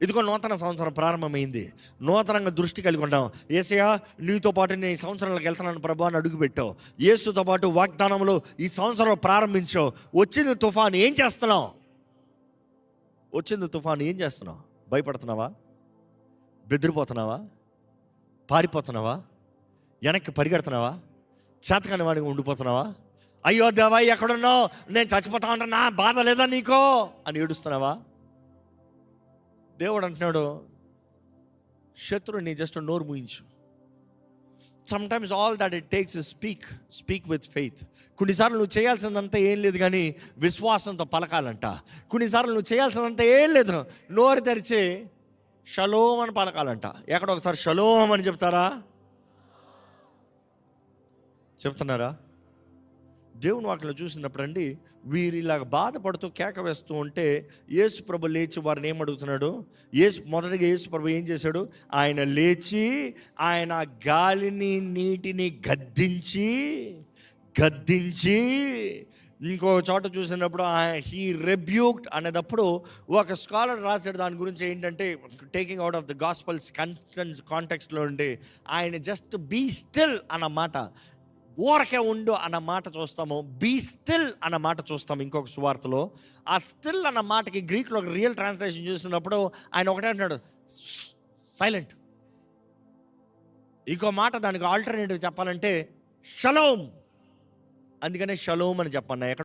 ఇదిగో నూతన సంవత్సరం ప్రారంభమైంది, నూతనంగా దృష్టి కలిగి ఉంటాం. యేసయ్యా నీతో పాటు నేను ఈ సంవత్సరాలకు వెళ్తున్నాను ప్రభు అని అడుగు పెట్టావు. యేసుతో పాటు వాగ్దానంలో ఈ సంవత్సరం ప్రారంభించావు. వచ్చింది తుఫాను, ఏం చేస్తున్నావు? వచ్చింది తుఫాను, ఏం చేస్తున్నావు? భయపడుతున్నావా? బెదిరిపోతున్నావా? పారిపోతున్నావా? వెనక్కి పరిగెడుతున్నావా? చేతకాని వాడికి ఉండిపోతున్నావా? అయ్యో దేవా ఎక్కడున్నావు, నేను చచ్చిపోతా ఉంటాను, నా బాధ లేదా నీకో అని ఏడుస్తున్నావా? దేవుడు అంటున్నాడు, శత్రువుని జస్ట్ నోరు మూయించు. Sometimes all that it takes is speak with faith. కొన్నిసార్లు నువ్వు చేయాల్సిందంతా ఏం లేదు, కానీ విశ్వాసంతో పలకాలంట. కొన్నిసార్లు నువ్వు చేయాల్సిందంతా ఏం లేదు, నోరు తెరిచి షలోం అని పలకాలంట. ఎక్కడ ఒకసారి షలోం అని చెప్తారా? చెప్తున్నారా? దేవుని వాక్యలో చూసినప్పుడు అండి, వీరిలాగా బాధపడుతూ కేక వేస్తూ ఉంటే యేసు ప్రభు లేచి వారిని ఏమడుగుతున్నాడు? మొదటిగా యేసు ప్రభు ఏం చేశాడు? ఆయన లేచి ఆయన గాలిని నీటిని గద్దించి ఇంకో చోట చూసినప్పుడు హీ రెబ్యూక్డ్ అనేటప్పుడు ఒక స్కాలర్ రాశాడు దాని గురించి ఏంటంటే, taking out of the gospels కాంటెక్స్ట్లో ఉండి ఆయన జస్ట్ బీ స్టిల్ అన్న మాట, ఊరకే ఉండు అన్న మాట చూస్తాము, బీ స్టిల్ అన్న మాట చూస్తాము ఇంకొక సువార్తలో. ఆ స్టిల్ అన్న మాటకి గ్రీక్లో ఒక రియల్ ట్రాన్స్లేషన్ చూసినప్పుడు ఆయన ఒకటే అంటున్నాడు, సైలెంట్. ఇంకో మాట దానికి ఆల్టర్నేటివ్ చెప్పాలంటే షలోమ్. అందుకనే షలోమ్ అని చెప్పన్నా. ఎక్కడ